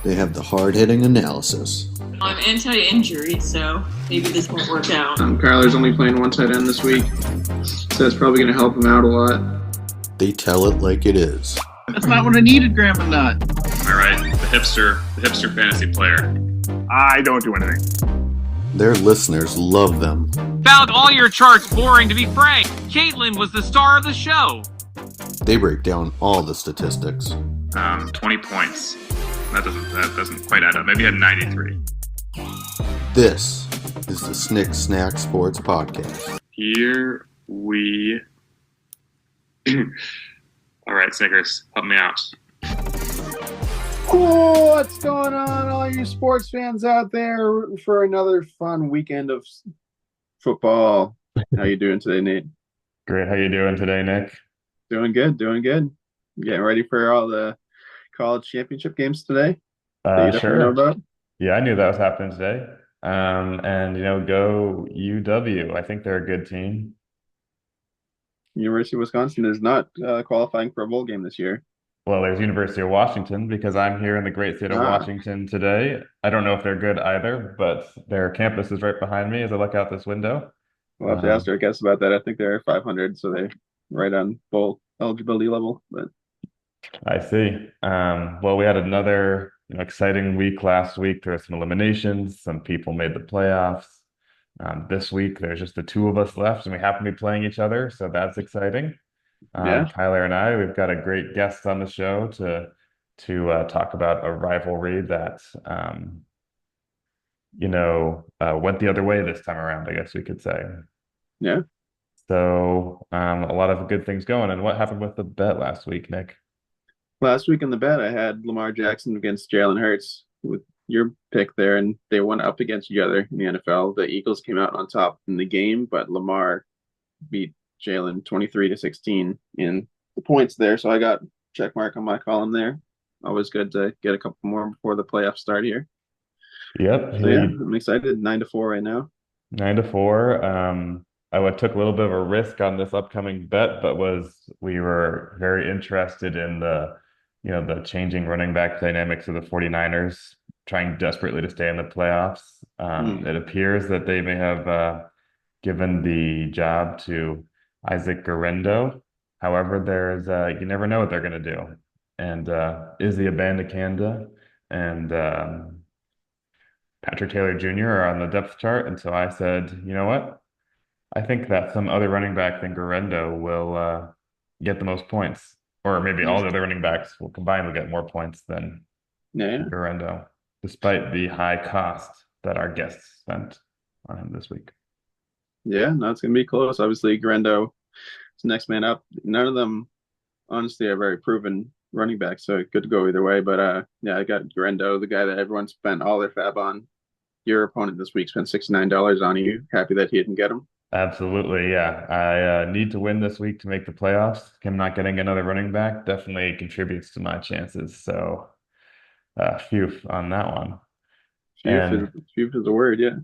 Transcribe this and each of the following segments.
They have the hard-hitting analysis. I'm anti-injury, so maybe this won't work out. Kyler's only playing one tight end this week, so that's probably going to help him out a lot. They tell it like it is. That's not what I needed, Grandma Nut. All right, the hipster fantasy player. I don't do anything. Their listeners love them. Found all your charts boring, to be frank. Caitlin was the star of the show. They break down all the statistics. 20 points. That doesn't quite add up. Maybe he had 93. This is the Snick Snack Sports Podcast. Here we... All right, Snickers, help me out. Oh, what's going on, all you sports fans out there, rooting for another fun weekend of football? How you doing today, Nate? Great. How you doing today, Nick? Doing good. Getting ready for all the college championship games today that you definitely know about? Yeah, I knew that was happening today. And go UW. I think they're a good team. University of Wisconsin is not qualifying for a bowl game this year. Well, there's University of Washington because I'm here in the great state of Washington today. I don't know if they're good either, but their campus is right behind me as I look out this window. We'll have to ask our guests about that. I think they're 500, so they're right on bowl eligibility level. But I see. Well, we had another exciting week last week. There were some eliminations. Some people made the playoffs. This week, there's just the two of us left, and we happen to be playing each other, so that's exciting. Yeah. Tyler and we've got a great guest on the show to talk about a rivalry that went the other way this time around, I guess we could say. Yeah. So a lot of good things going. And what happened with the bet last week, Nick? Last week in the bet, I had Lamar Jackson against Jalen Hurts with your pick there, and they went up against each other in the NFL. The Eagles came out on top in the game, but Lamar beat Jalen 23-16 in the points there. So I got check mark on my column there. Always good to get a couple more before the playoffs start here. Yep. So yeah, I'm excited. 9-4 right now. 9-4. I took a little bit of a risk on this upcoming bet, but we were very interested in the changing running back dynamics of the 49ers, trying desperately to stay in the playoffs. It appears that they may have given the job to Isaac Guerendo. However, there's you never know what they're going to do. And Izzy Abanikanda and Patrick Taylor Jr. are on the depth chart. And so I said, you know what? I think that some other running back than Guerendo will get the most points. Or maybe all the other running backs will get more points than Guerendo, despite the high cost that our guests spent on him this week. Yeah, no, it's going to be close. Obviously, Guerendo is next man up. None of them, honestly, are very proven running backs, so good to go either way. But I got Guerendo, the guy that everyone spent all their fab on. Your opponent this week spent $69 on you. Happy that he didn't get him. Absolutely, yeah. I need to win this week to make the playoffs. Him not getting another running back definitely contributes to my chances. So, phew on that one. Phew is a word, yeah.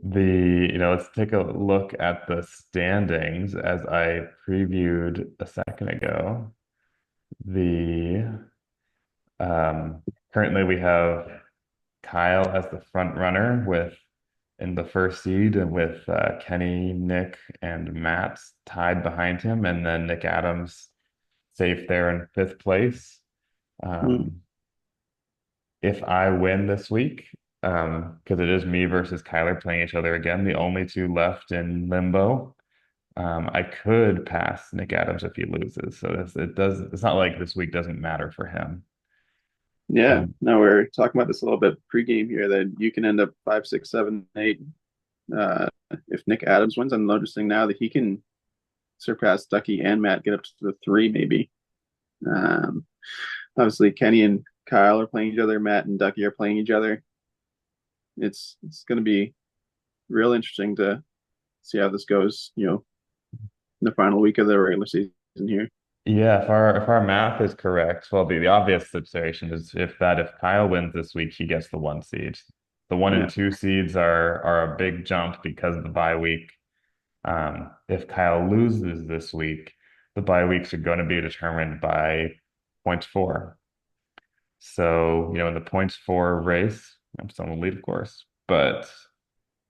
Let's take a look at the standings as I previewed a second ago. Currently we have Kyle as the front runner in the first seed, and with Kenny, Nick, and Matt tied behind him, and then Nick Adams safe there in fifth place. If I win this week, because it is me versus Kyler playing each other again, the only two left in limbo, I could pass Nick Adams if he loses. So it's not like this week doesn't matter for him. Yeah, no, we're talking about this a little bit pregame here that you can end up 5, 6, 7, 8. If Nick Adams wins, I'm noticing now that he can surpass Ducky and Matt, get up to the 3 maybe. Obviously, Kenny and Kyle are playing each other. Matt and Ducky are playing each other. It's going to be real interesting to see how this goes. In the final week of the regular season here. Yeah, if our math is correct, well, the obvious situation is if Kyle wins this week, he gets the 1 seed. The 1 and 2 seeds are a big jump because of the bye week. If Kyle loses this week, the bye weeks are going to be determined by point 4. So, in the points for race, I'm still in the lead, of course, but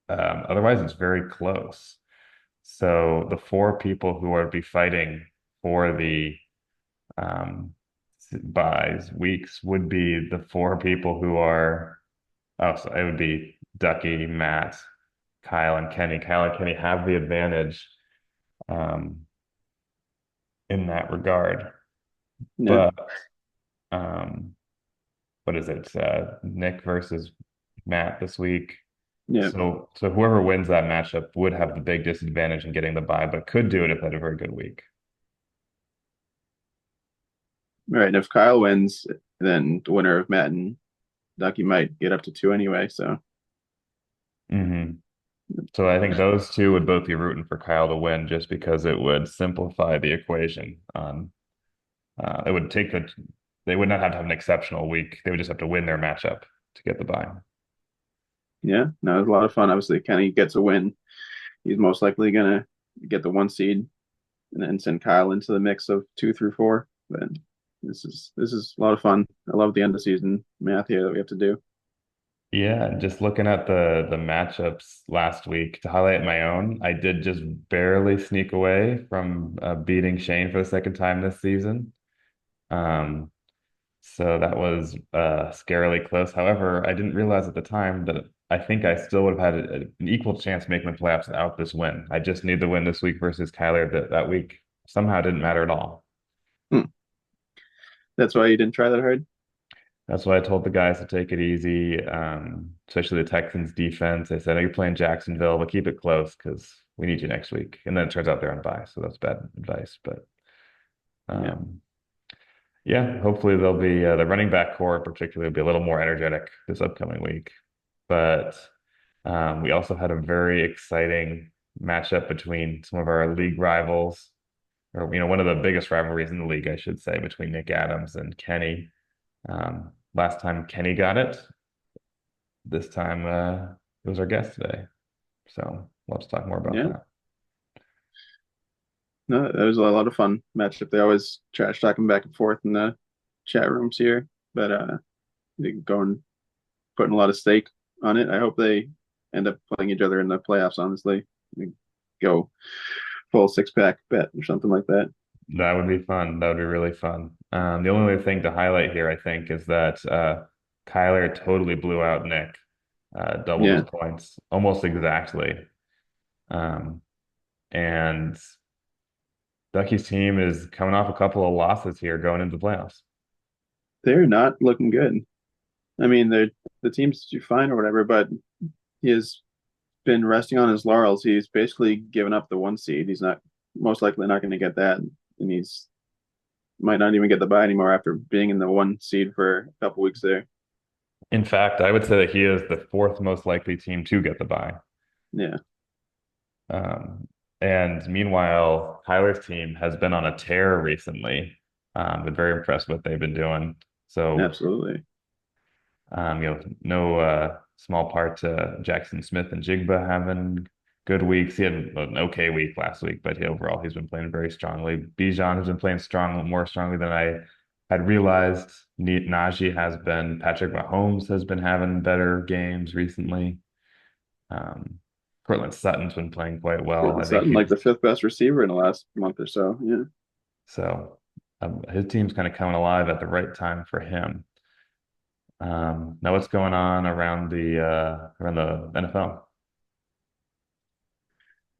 otherwise it's very close. So the four people who would be fighting for the um, buys weeks would be the four people who are, oh, so it would be Ducky, Matt, Kyle, and Kenny. Kyle and Kenny have the advantage um, in that regard. Yeah, But um, what is it? Nick versus Matt this week. yeah. So whoever wins that matchup would have the big disadvantage in getting the bye, but could do it if they had a very good week. Right. And if Kyle wins, then the winner of Matt and Ducky might get up to 2 anyway. So hmm So I think those two would both be rooting for Kyle to win just because it would simplify the equation. It would they would not have to have an exceptional week. They would just have to win their matchup to get the bye. yeah, no, it was a lot of fun. Obviously, Kenny gets a win. He's most likely gonna get the 1 seed and then send Kyle into the mix of 2 through 4. But this is a lot of fun. I love the end of season math here that we have to do. Yeah, and just looking at the matchups last week to highlight my own, I did just barely sneak away from beating Shane for the second time this season. Um, So that was scarily close. However, I didn't realize at the time that I think I still would have had an equal chance of making the playoffs without this win. I just need the win this week versus Kyler that week. Somehow it didn't matter at all. Hmm. That's why you didn't try that hard. That's why I told the guys to take it easy, especially the Texans defense. I said, "You're playing Jacksonville, but keep it close because we need you next week." And then it turns out they're on bye, so that's bad advice. But Yeah, um, yeah, hopefully they'll be the running back core in particular will be a little more energetic this upcoming week. But we also had a very exciting matchup between some of our league rivals, or one of the biggest rivalries in the league, I should say, between Nick Adams and Kenny. Last time Kenny got it, this time it was our guest today. So let's talk more about yeah. that. No, that was a lot of fun matchup. They always trash talking back and forth in the chat rooms here, but they going putting a lot of stake on it. I hope they end up playing each other in the playoffs. Honestly, they go full 6-pack bet or something like that. That would be fun. That would be really fun. The only other thing to highlight here, I think, is that Kyler totally blew out Nick, doubled his Yeah, points almost exactly. Um, and Ducky's team is coming off a couple of losses here going into the playoffs. they're not looking good. I mean, the team's fine or whatever, but he has been resting on his laurels. He's basically given up the 1 seed. He's not most likely not going to get that, and he's might not even get the bye anymore after being in the 1 seed for a couple weeks there. In fact, I would say that he is the fourth most likely team to get the bye. Yeah, And meanwhile, Tyler's team has been on a tear recently. Been very impressed with what they've been doing. So, absolutely. no small part to Jackson Smith and Jigba having good weeks. He had an okay week last week, but overall he's been playing very strongly. Bijan has been playing more strongly than I had realized. Najee has been. Patrick Mahomes has been having better games recently. Cortland Sutton's been playing quite well. I think Sutton, like the 5th best receiver in the last month or so. Yeah, so. His team's kind of coming alive at the right time for him. Now what's going on around the NFL?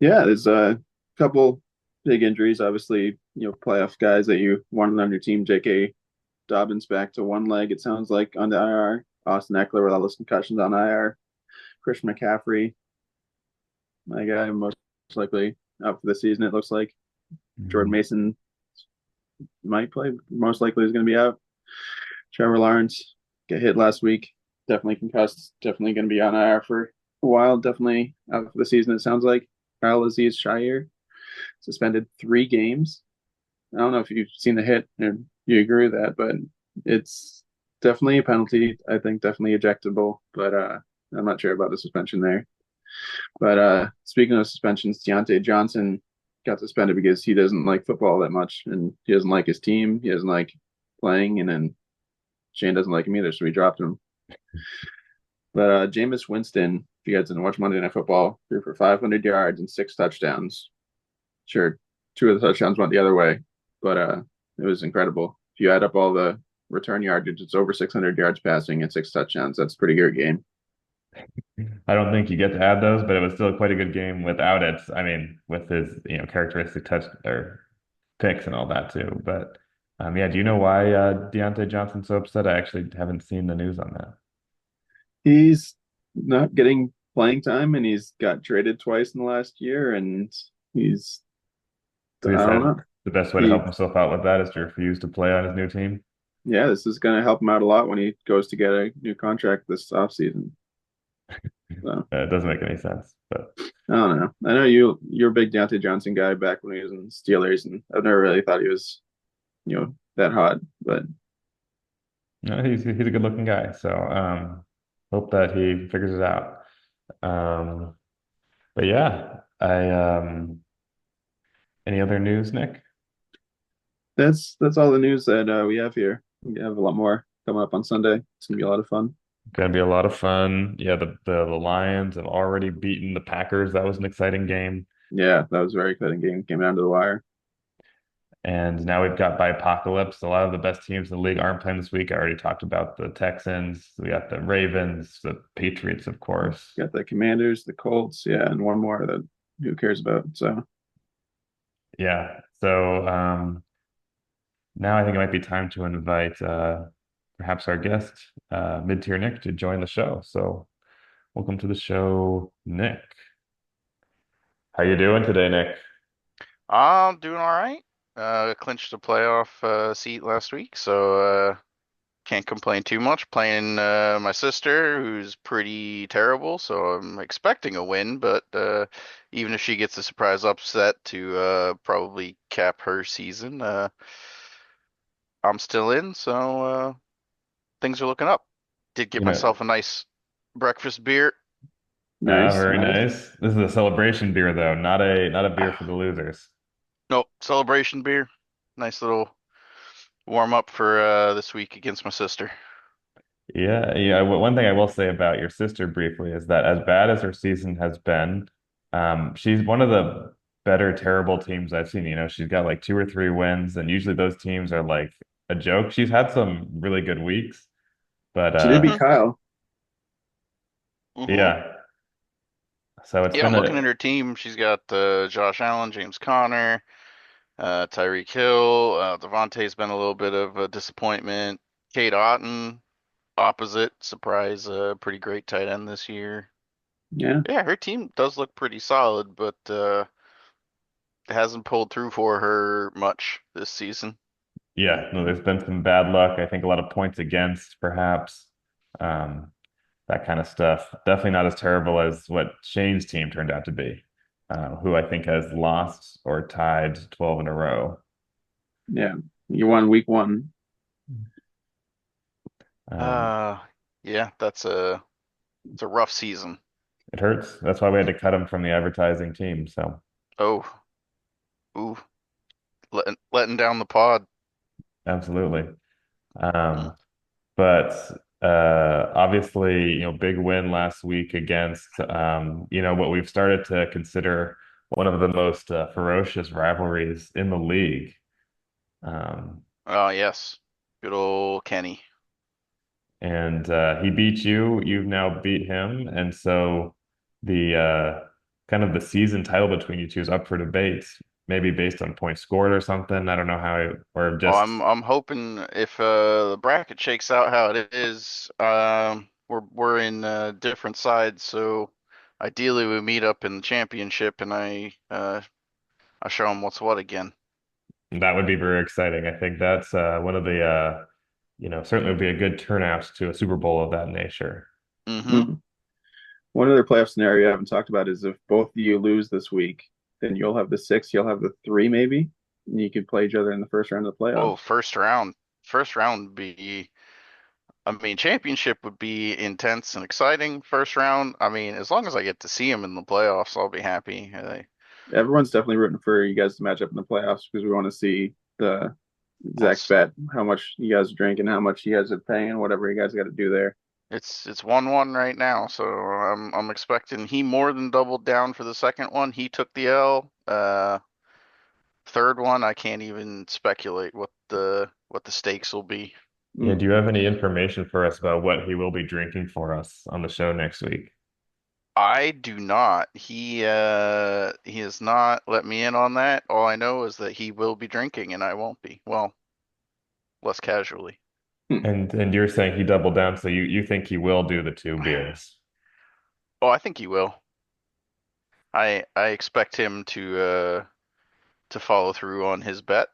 yeah. There's a couple big injuries. Obviously, playoff guys that you wanted on your team. J.K. Dobbins back to one leg. It sounds like on the IR. Austin Eckler with all those concussions on IR. Christian McCaffrey, my guy, most likely out for the season. It looks like Jordan Mason might play. Most likely is going to be out. Trevor Lawrence get hit last week. Definitely concussed. Definitely going to be on IR for a while. Definitely out for the season. It sounds like Kyle Aziz Shire suspended 3 games. I don't know if you've seen the hit and you agree with that, but it's definitely a penalty. I think definitely ejectable, but I'm not sure about the suspension there. But speaking of suspensions, Deontay Johnson got suspended because he doesn't like football that much, and he doesn't like his team. He doesn't like playing, and then Shane doesn't like him either, so we dropped him. But Jameis Winston, if you guys didn't watch Monday Night Football, threw for 500 yards and 6 touchdowns. Sure, 2 of the touchdowns went the other way, but it was incredible. If you add up all the return yardage, it's over 600 yards passing and 6 touchdowns. That's a pretty good game. I don't think you get to add those, but it was still quite a good game without it. I mean, with his, characteristic touch or picks and all that too. But yeah, do you know why Deontay Johnson's so upset? I actually haven't seen the news on that. He's not getting playing time, and he's got traded twice in the last year, and he's So he I don't said know. the best way to help himself out with that is to refuse to play on his new team. Yeah, this is going to help him out a lot when he goes to get a new contract this offseason. So It doesn't make any sense, but I don't know. I know you're a big Deontay Johnson guy back when he was in the Steelers, and I've never really thought he was, that hot. But no, he's a good looking guy. So hope that he figures it out. Um, but yeah, I any other news, Nick? that's all the news that we have here. We have a lot more coming up on Sunday. It's gonna be a lot of fun. Gonna be a lot of fun. Yeah, the Lions have already beaten the Packers. That was an exciting game. Yeah, that was a very exciting game. Came down to the wire. And now we've got Apocalypse. A lot of the best teams in the league aren't playing this week. I already talked about the Texans. We got the Ravens, the Patriots, of course. Got the Commanders, the Colts, yeah, and one more that who cares about. So Yeah. So now I think it might be time to invite perhaps our guest, mid-tier Nick, to join the show. So welcome to the show, Nick. How you doing today, Nick? I'm doing all right. Clinched a playoff seat last week, so can't complain too much. Playing my sister, who's pretty terrible, so I'm expecting a win. But even if she gets a surprise upset to probably cap her season, I'm still in, so things are looking up. Did get You know, myself a nice breakfast beer. nice, very nice. nice. This is a celebration beer, though, not a beer for the losers. Nope, celebration beer. Nice little warm up for this week against my sister. Yeah, yeah. One thing I will say about your sister briefly is that as bad as her season has been, she's one of the better terrible teams I've seen. She's got like 2 or 3 wins, and usually those teams are like a joke. She's had some really good weeks, but She did beat Mm-hmm. Kyle. Mm-hmm. yeah. So it's Yeah, been I'm looking at a her team. She's got Josh Allen, James Conner, Tyreek Hill. Devontae's been a little bit of a disappointment. Kate Otten, opposite, surprise, pretty great tight end this year. Yeah, Yeah, her team does look pretty solid, but it hasn't pulled through for her much this season. yeah. No, there's been some bad luck. I think a lot of points against, perhaps. Um, that kind of stuff. Definitely not as terrible as what Shane's team turned out to be, who I think has lost or tied 12 in a row. yeah. You won week 1. Um, Uh, yeah, it's a rough season. it hurts. That's why we had to cut him from the advertising team. So Oh, ooh, letting down the pod. absolutely. Mm. Um, but obviously, big win last week against, what we've started to consider one of the most ferocious rivalries in the league. Um, Oh, yes, good old Kenny. and he beat you. You've now beat him, and so the kind of the season title between you two is up for debate, maybe based on points scored or something. I don't know how, or Oh, just I'm hoping if the bracket shakes out how it is, we're in different sides, so ideally we meet up in the championship and I show them what's what again. that would be very exciting. I think that's one of the certainly would be a good turnout to a Super Bowl of that nature. Mm-hmm. Mm. One other playoff scenario I haven't talked about is if both of you lose this week, then you'll have the 6, you'll have the 3 maybe, and you could play each other in the first round of the Oh, playoffs. first round would be, I mean, championship would be intense and exciting. First round, I mean, as long as I get to see him in the playoffs, I'll be happy. Everyone's definitely rooting for you guys to match up in the playoffs because we want to see exact bet, how much you guys drink and how much you guys are paying, whatever you guys got to do there. It's 1-1 right now, so I'm expecting he more than doubled down for the second one. He took the L. Third one, I can't even speculate what the stakes will be. Yeah, do you have any information for us about what he will be drinking for us on the show next week? I do not. He has not let me in on that. All I know is that he will be drinking and I won't be. Well, less casually. And you're saying he doubled down, so you think he will do the 2 beers? Oh, I think he will. I expect him to follow through on his bet.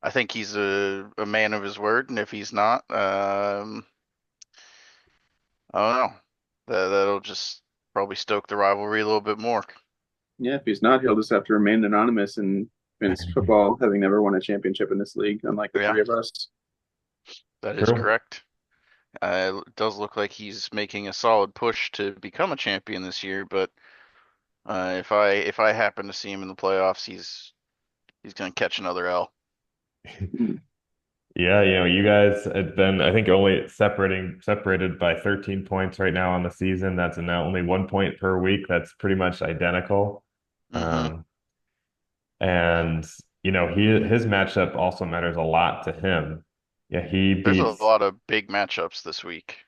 I think he's a man of his word, and if he's not, I don't know. That'll just probably stoke the rivalry a little bit more. Yeah, if he's not, he'll just have to remain anonymous in fantasy football, having never won a championship in this league, unlike the Yeah, three of us. that is True. correct. It does look like he's making a solid push to become a champion this year, but if I happen to see him in the playoffs, he's gonna catch another L. Yeah, you guys have been, I think, only separated by 13 points right now on the season. That's now only 1 point per week. That's pretty much identical. Mm-hmm. Um, and his matchup also matters a lot to him. Yeah, he There's a beats lot of big matchups this week.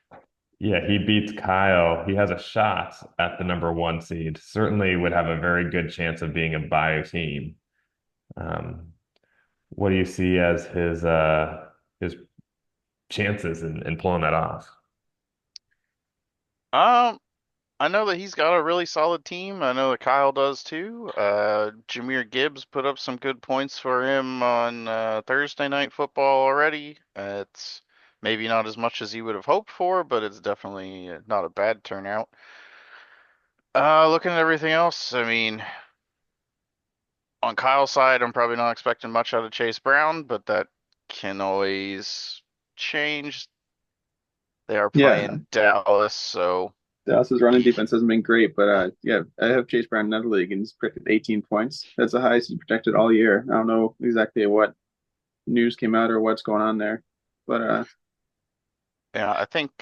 yeah, he beats Kyle. He has a shot at the number 1 seed. Certainly would have a very good chance of being a bye team. Um, what do you see as his chances in pulling that off? Um, I know that he's got a really solid team. I know that Kyle does too. Jameer Gibbs put up some good points for him on Thursday Night Football already. It's maybe not as much as he would have hoped for, but it's definitely not a bad turnout. Looking at everything else, I mean, on Kyle's side, I'm probably not expecting much out of Chase Brown, but that can always change. They are Yeah, playing Dallas, so Dallas's running defense hasn't been great, but yeah, I have Chase Brown in another league and he's predicted 18 points. That's the highest he projected all year. I don't know exactly what news came out or what's going on there, but yeah, I think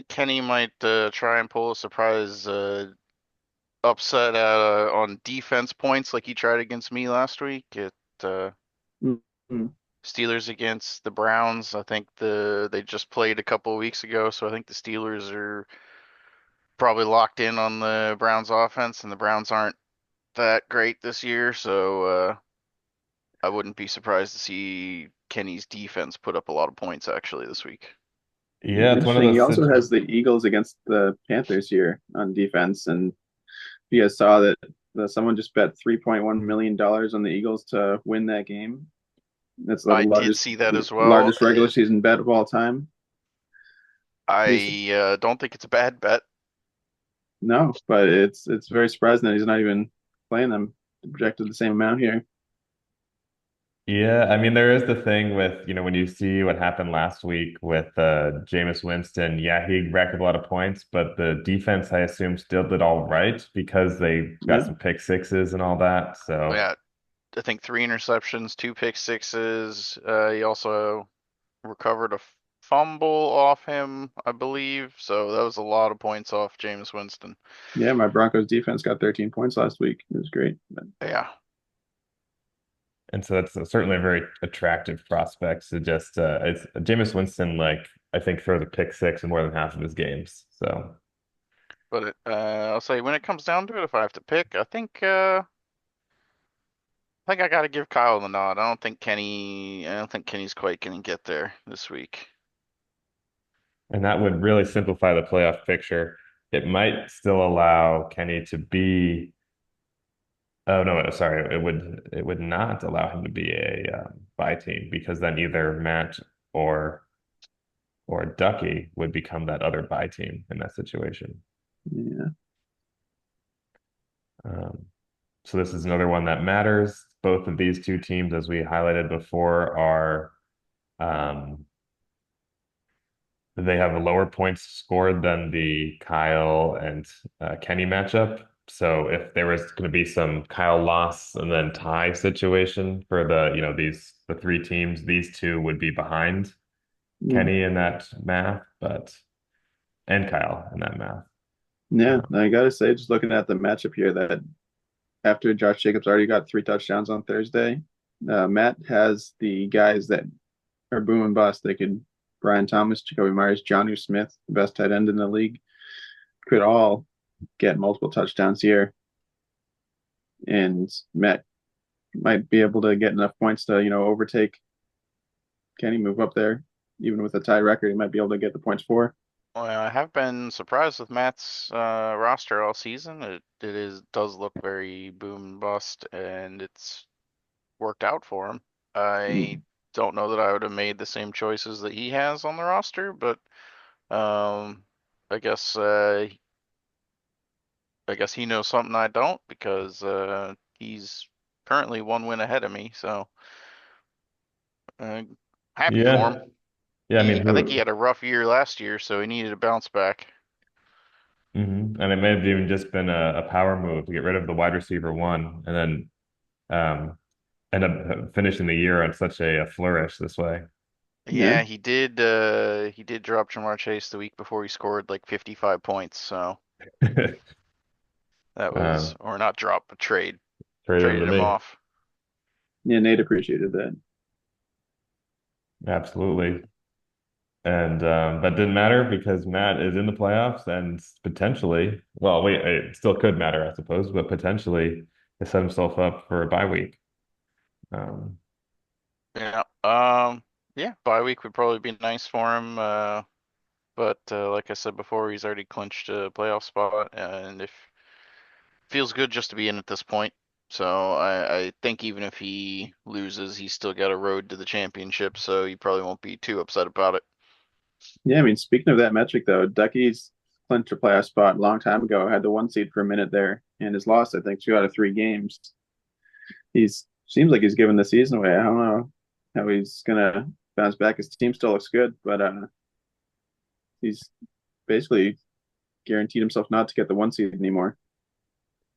Kenny might try and pull a surprise upset on defense points like he tried against me last week. Uh, mm, mm. Steelers against the Browns. I think they just played a couple of weeks ago, so I think the Steelers are probably locked in on the Browns offense, and the Browns aren't that great this year, so I wouldn't be surprised to see Kenny's defense put up a lot of points actually this week. Yeah, it's one of Interesting. He those also has the Eagles against the Panthers here on defense, and you guys saw that someone just bet $3.1 million on the Eagles to win that game. That's the I did largest see that as well. largest regular season bet of all time. I don't think it's a bad bet. No, but it's very surprising that he's not even playing them. Projected the same amount here. Yeah, I mean, there is the thing with, when you see what happened last week with Jameis Winston, yeah, he racked up a lot of points, but the defense, I assume, still did all right because they got Yeah, some pick sixes and all that. So, Yeah, I think 3 interceptions, 2 pick sixes. He also recovered a fumble off him, I believe. So that was a lot of points off Jameis Winston. yeah. My Broncos defense got 13 points last week. It was great. But Yeah, and so that's certainly a very attractive prospect to just, it's Jameis Winston, like, I think throws a pick six in more than half of his games. So, but I'll say when it comes down to it, if I have to pick, I think I got to give Kyle the nod. I don't think Kenny's quite gonna get there this week. and that would really simplify the playoff picture. It might still allow Kenny to be. Oh no, sorry. It would not allow him to be a bye team because then either Matt or or Ducky would become that other bye team in that situation. yeah, Um, so this is another one that matters. Both of these two teams, as we highlighted before, are they have a lower points scored than the Kyle and Kenny matchup. So if there was going to be some Kyle loss and then tie situation for the, the three teams, these two would be behind Mm. Kenny in that math, but and Kyle in that math. Yeah, Um, I gotta say, just looking at the matchup here, that after Josh Jacobs already got 3 touchdowns on Thursday, Matt has the guys that are boom and bust. They could Brian Thomas, Jacoby Myers, Jonnu Smith, the best tight end in the league, could all get multiple touchdowns here, and Matt might be able to get enough points to overtake Kenny, move up there. Even with a tie record, he might be able to get the points for. Well, I have been surprised with Matt's roster all season. Does look very boom and bust, and it's worked out for him. I Mm. don't know that I would have made the same choices that he has on the roster, but um, I guess I guess he knows something I don't because he's currently 1 win ahead of me. So uh, happy for him. yeah, yeah. I mean, I think he who? had a rough year last year, so he needed a bounce back. And it may have even just been a power move to get rid of the wide receiver one, and then end up finishing the year on such a flourish this way. Yeah, Yeah, he did. He did drop Jamar Chase the week before he scored like 55 points. So that was, um, or not drop, but Trade him to traded him me. off. yeah. Nate appreciated that. Absolutely. And that didn't matter because Matt is in the playoffs and potentially, well, wait, it still could matter, I suppose, but potentially has set himself up for a bye week. Um, Yeah. Yeah. Bye week would probably be nice for him. But like I said before, he's already clinched a playoff spot, and if feels good just to be in at this point. So I think even if he loses, he's still got a road to the championship, so he probably won't be too upset about it. Yeah, I mean, speaking of that metric though, Ducky's clinched a playoff spot a long time ago. Had the 1 seed for a minute there, and has lost, I think, 2 out of 3 games. He's seems like he's giving the season away. I don't know how he's gonna bounce back. His team still looks good, but he's basically guaranteed himself not to get the 1 seed anymore.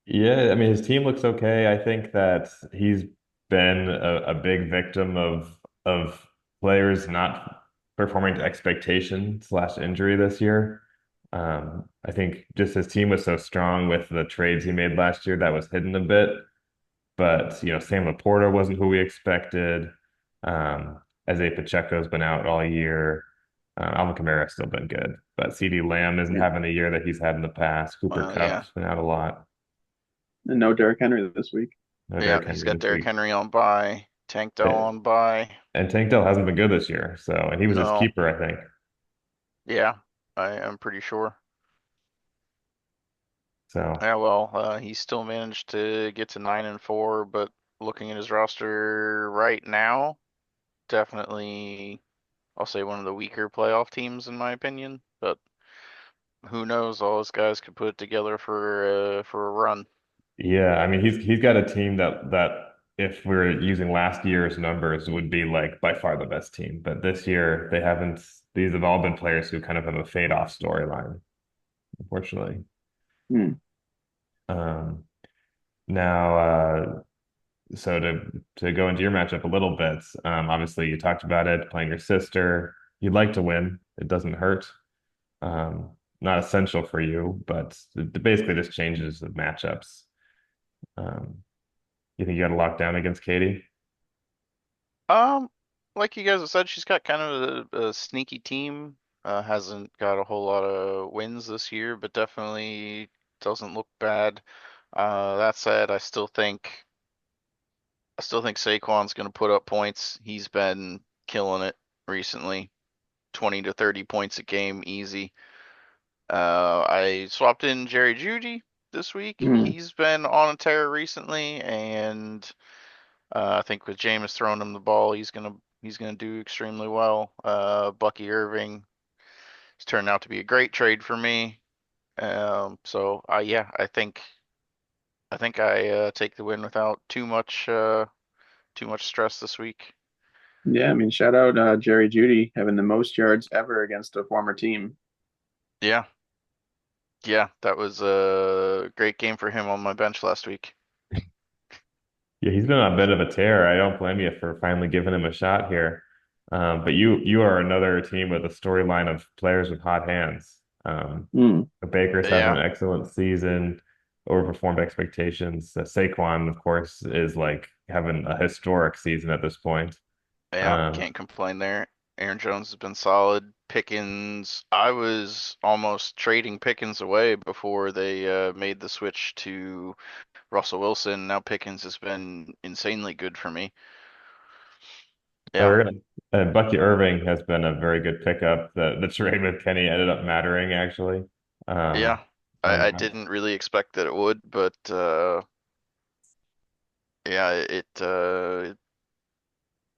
yeah, I mean, his team looks okay. I think that he's been a big victim of players not performing to expectation slash injury this year. I think just his team was so strong with the trades he made last year that was hidden a bit. But Sam Laporta wasn't who we expected. Isaiah Pacheco's been out all year. Alvin Kamara's still been good, but CD Lamb isn't Yeah. having the year that he's had in the past. Cooper Well, yeah, Kupp's been out a lot. And no Derrick Henry this week. No yeah, Derrick he's Henry got this Derrick week. Henry on bye, Tank Dell Uh, on bye. And Tank Dell hasn't been good this year, so and he was his No, keeper, I think. yeah, I am pretty sure. So Yeah, well, he still managed to get to 9-4, but looking at his roster right now, definitely, I'll say one of the weaker playoff teams in my opinion. But who knows? All his guys could put it together for a run. yeah, I mean he's got a team that if we are using last year's numbers would be like by far the best team. But this year they haven't. These have all been players who kind of have a fade off storyline, unfortunately. Hmm. Um, now, so to go into your matchup a little bit, obviously you talked about it, playing your sister. You'd like to win. It doesn't hurt. Not essential for you, but it basically just changes the matchups. Um, you think you got to lock down against Katie? Um, like you guys have said, she's got kind of a sneaky team. Hasn't got a whole lot of wins this year, but definitely doesn't look bad. That said, I still think Saquon's going to put up points. He's been killing it recently. 20 to 30 points a game, easy. I swapped in Jerry Judy this week. Hmm. He's been on a tear recently, and I think with Jameis throwing him the ball, he's gonna do extremely well. Bucky Irving has turned out to be a great trade for me. So yeah, I think I take the win without too much stress this week. Yeah, I mean, shout out Jerry Judy having the most yards ever against a former team. Yeah, Yeah, that was a great game for him on my bench last week. Yeah, he's been on a bit of a tear. I don't blame you for finally giving him a shot here. But you are another team with a storyline of players with hot hands. Hmm. The Baker's having Yeah, an excellent season, overperformed expectations. Saquon, of course, is like having a historic season at this point. yeah, Um, can't complain there. Aaron Jones has been solid. Pickens, I was almost trading Pickens away before they made the switch to Russell Wilson. Now Pickens has been insanely good for me. Yeah, Bucky Irving has been a very good pickup. The trade with Kenny ended up mattering actually. Um, yeah. so I didn't really expect that it would, but yeah, it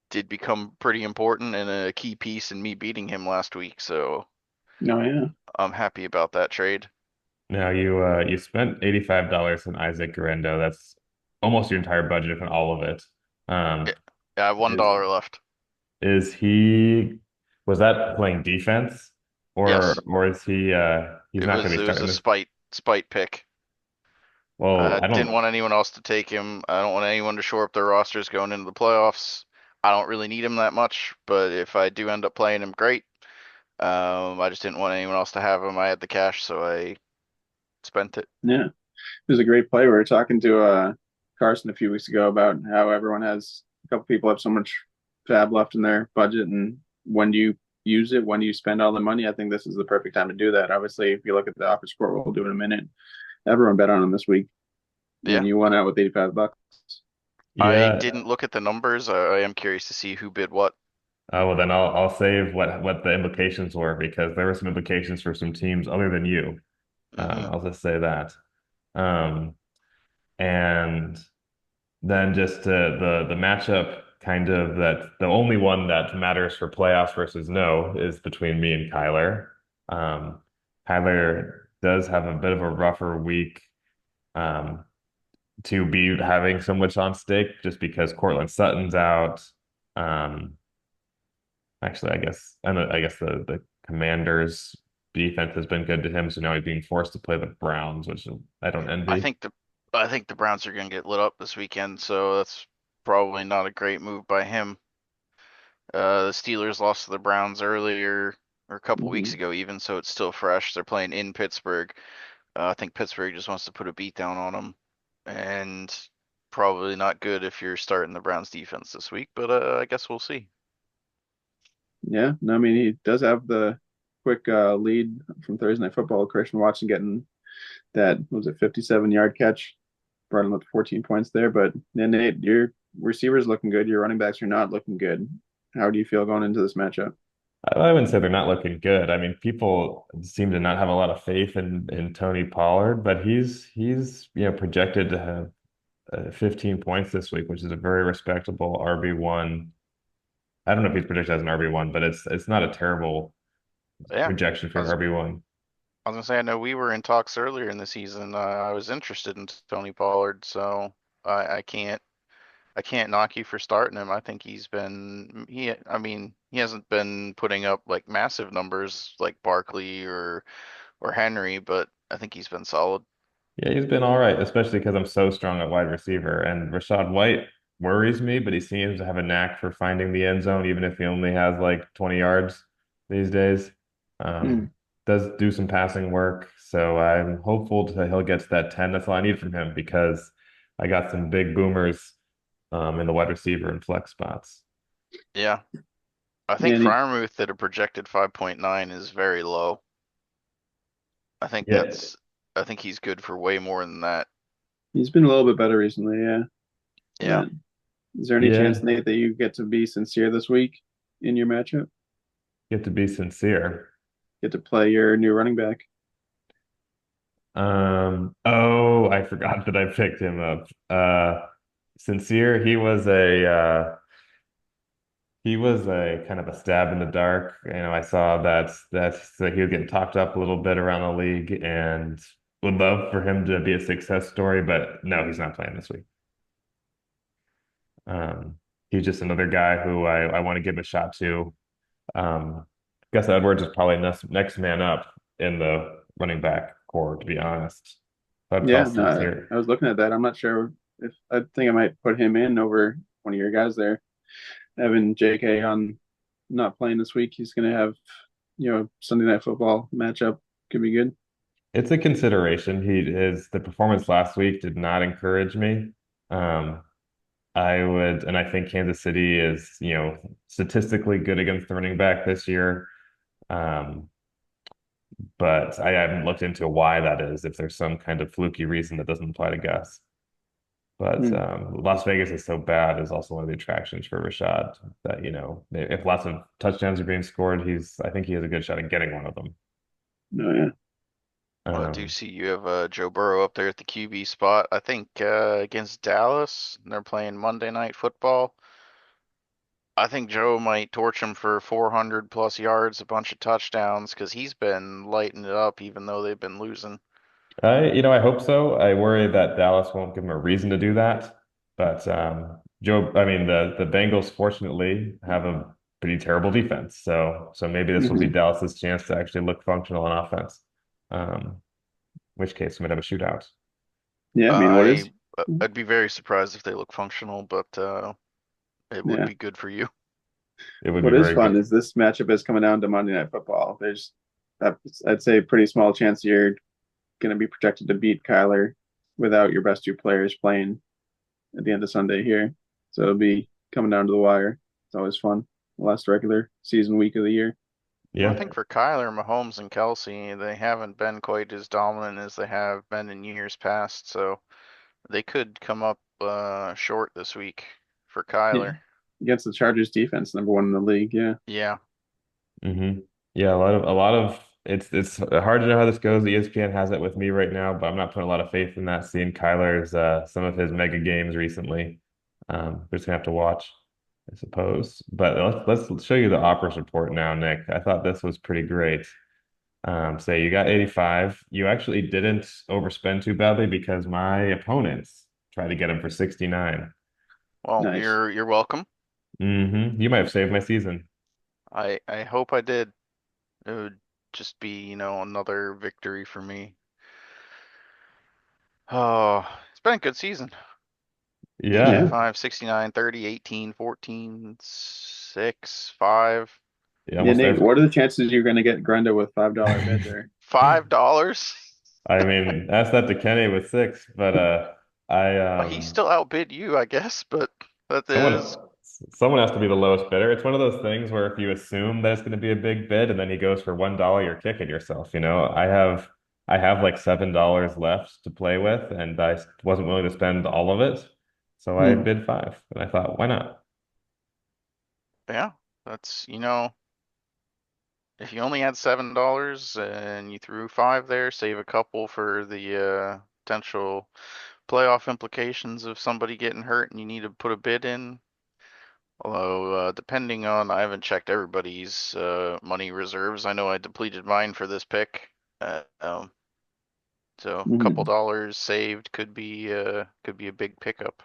did become pretty important and a key piece in me beating him last week. So Oh yeah. I'm happy about that trade. now you spent $85 on Isaac Guerendo. That's almost your entire budget, if not all of it. Yeah, Um, I have is $1 left. is he was that playing defense Yes, or is he's not going to be it was starting a this? spite pick. Well, I I didn't don't. want anyone else to take him. I don't want anyone to shore up their rosters going into the playoffs. I don't really need him that much, but if I do end up playing him, great. I just didn't want anyone else to have him. I had the cash, so I spent it. Yeah. It was a great play. We were talking to Carson a few weeks ago about how everyone has a couple people have so much fab left in their budget, and when do you use it? When do you spend all the money? I think this is the perfect time to do that. Obviously, if you look at the offer score, we'll do in a minute. Everyone bet on him this week, and Yeah, you won out with $85. I Yeah. didn't look at the numbers. I am curious to see who bid what. Oh, well, then I'll save what the implications were because there were some implications for some teams other than you. Hmm. I'll just say that. Um, and then just the matchup kind of that the only one that matters for playoffs versus no is between me and Kyler. Um, Kyler does have a bit of a rougher week to be having so much on stake just because Cortland Sutton's out. Um, Actually, I guess the Commanders defense has been good to him, so now he's being forced to play the Browns, which I don't I envy. think the I think the Browns are going to get lit up this weekend, so that's probably not a great move by him. The Steelers lost to the Browns earlier, or a couple weeks Mhm. ago even, so it's still fresh. They're playing in Pittsburgh. I think Pittsburgh just wants to put a beat down on them, and probably not good if you're starting the Browns defense this week, but I guess we'll see. Yeah, no, I mean he does have the quick lead from Thursday Night Football. Christian Watson getting that what was it 57-yard catch, brought him up to 14 points there. But then Nate, your receivers looking good, your running backs are not looking good. How do you feel going into this matchup? I wouldn't say they're not looking good. I mean, people seem to not have a lot of faith in Tony Pollard, but he's projected to have 15 points this week, which is a very respectable RB1. I don't know if he's projected as an RB1, but it's not a terrible Yeah, projection I for was, an RB1. I was gonna say I know we were in talks earlier in the season. I was interested in Tony Pollard, so I can't knock you for starting him. I think I mean, he hasn't been putting up like massive numbers like Barkley or Henry, but I think he's been solid. Yeah, he's been all right, especially because I'm so strong at wide receiver. And Rashad White worries me, but he seems to have a knack for finding the end zone, even if he only has like 20 yards these days. Hmm. Does do some passing work, so I'm hopeful that he'll get to that 10. That's all I need from him because I got some big boomers in the wide receiver and flex spots. Yeah, I Yeah, think and Fryermuth at a projected 5.9 is very low. I think Yeah, I think he's good for way more than that. he's been a little bit better recently. Yeah. Yeah. Is there any chance, yeah, Nate, that you get to be sincere this week in your matchup? you have to be sincere. Get to play your new running back. Oh, I forgot that I picked him up. Sincere, he was a kind of a stab in the dark. I saw that he was getting talked up a little bit around the league and would love for him to be a success story, but no, he's not playing this week. Um, he's just another guy who I want to give a shot to. Gus Edwards is probably next man up in the running back core, to be honest. I'd call Yeah, Seats no, here. I was looking at that. I'm not sure if I think I might put him in over one of your guys there. Having JK on not playing this week, he's going to have, Sunday night football matchup could be good. It's a consideration. The performance last week did not encourage me. Um, and I think Kansas City is, statistically good against the running back this year. Um, but I haven't looked into why that is, if there's some kind of fluky reason that doesn't apply to Gus. But Hmm. Las Vegas is so bad is also one of the attractions for Rashad that, if lots of touchdowns are being scored, I think he has a good shot at getting one of them. No, yeah. Well, I do Um, see you have Joe Burrow up there at the QB spot. I think against Dallas, they're playing Monday Night Football. I think Joe might torch him for 400 plus yards, a bunch of touchdowns, because he's been lighting it up even though they've been losing. I hope so. I worry that Dallas won't give him a reason to do that. But I mean, the Bengals fortunately have a pretty terrible defense. So maybe this will be Hmm. Dallas's chance to actually look functional on offense. Um, in which case we might have a shootout. Yeah, I mean, what I is? I'd be very surprised if they look functional, but it would Yeah, be good for you. It would be what is very fun good. is this matchup is coming down to Monday Night Football. There's, I'd say, a pretty small chance you're going to be projected to beat Kyler without your best two players playing at the end of Sunday here. So it'll be coming down to the wire. It's always fun. The last regular season week of the year. Well, I Yeah. think for Kyler, Mahomes, and Kelsey, they haven't been quite as dominant as they have been in years past, so they could come up short this week for Yeah. Kyler. Against the Chargers defense, number one in the league. Yeah. Yeah. hmm Yeah, a lot of it's hard to know how this goes. ESPN has it with me right now, but I'm not putting a lot of faith in that. Seeing Kyler's some of his mega games recently, we're just gonna have to watch, I suppose. But let's show you the Opera report now, Nick. I thought this was pretty great. So you got 85. You actually didn't overspend too badly because my opponents tried to get him for 69. Well, Nice. you're welcome. You might have saved my season. I hope I did. It would just be, another victory for me. Oh, it's been a good season. Yeah. Yeah. 85, 69, 30, 18, 14, 6, 5. Yeah, Yeah, almost Nate, every. what are the chances you're going to get Grenda with $5 bid there? $5? I mean, ask that to Kenny with six, but I He still outbid you, I guess, but that is, someone someone has to be the lowest bidder. It's one of those things where if you assume that it's going to be a big bid and then he goes for $1, you're kicking yourself. I have like $7 left to play with, and I wasn't willing to spend all of it, so I Hmm. bid five, and I thought, why not? yeah, that's, if you only had $7 and you threw five there, save a couple for the potential playoff implications of somebody getting hurt and you need to put a bid in. Although, depending on, I haven't checked everybody's money reserves. I know I depleted mine for this pick. So a couple Hmm. dollars saved could be a big pickup.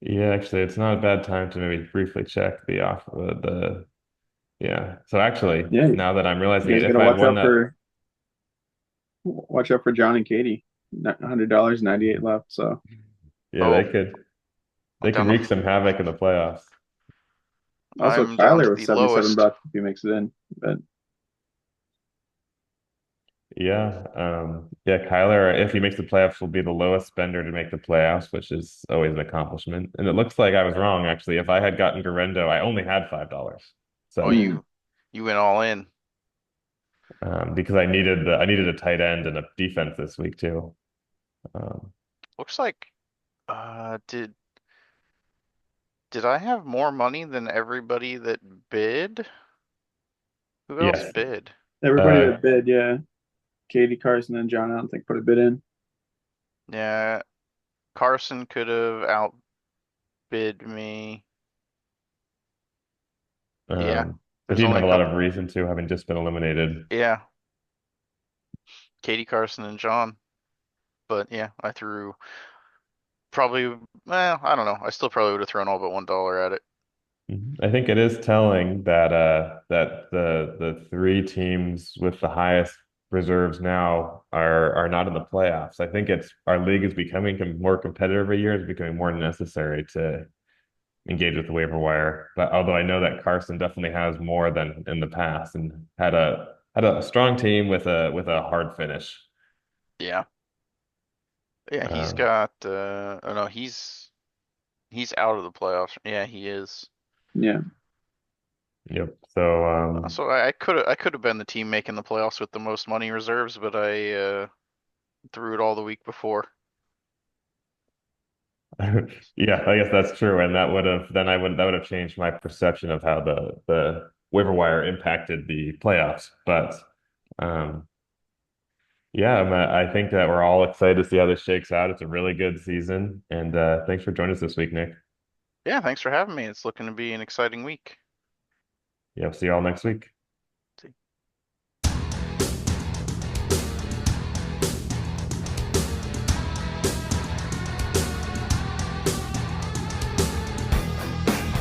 Yeah, actually, it's not a bad time to maybe briefly check the off the yeah. So actually, Yeah, now that I'm you realizing it, guys got if to I had won that, watch out for John and Katie. $100, 98 left. So yeah, they Oh, could I'm they could down to wreak some havoc in the playoffs. also I'm down Kyler to with the 77 lowest. bucks if he makes it in. But Yeah, yeah, Kyler, if he makes the playoffs, will be the lowest spender to make the playoffs, which is always an accomplishment. And it looks like I was wrong, actually. If I had gotten Garendo, I only had $5. Oh, So, hmm. you went all in. because I needed a tight end and a defense this week too. Um, Looks like did I have more money than everybody that bid? Who else yes, bid? Everybody uh, that bid, yeah. Katie, Carson, and John, I don't think put a bid in. Yeah, Carson could have outbid me. Yeah, but there's he didn't only have a a lot couple. of reason to, having just been eliminated. Yeah, Katie, Carson, and John. But yeah, I threw probably. Well, I don't know. I still probably would have thrown all but $1 at it. I think it is telling that the three teams with the highest reserves now are not in the playoffs. I think it's our league is becoming more competitive every year. It's becoming more necessary to engage with the waiver wire. But although I know that Carson definitely has more than in the past and had a strong team with a hard finish. Yeah. Yeah, he's Uh, got oh no, he's out of the playoffs. Yeah, he is. Yeah. yep. So So I could have been the team making the playoffs with the most money reserves, but I threw it all the week before. yeah, I guess that's true. And that would have then I would that would have changed my perception of how the waiver wire impacted the playoffs. But um yeah, I think that we're all excited to see how this shakes out. It's a really good season. And thanks for joining us this week, Nick. Yeah, thanks for having me. It's looking to be an exciting week. Yeah, see you all next week.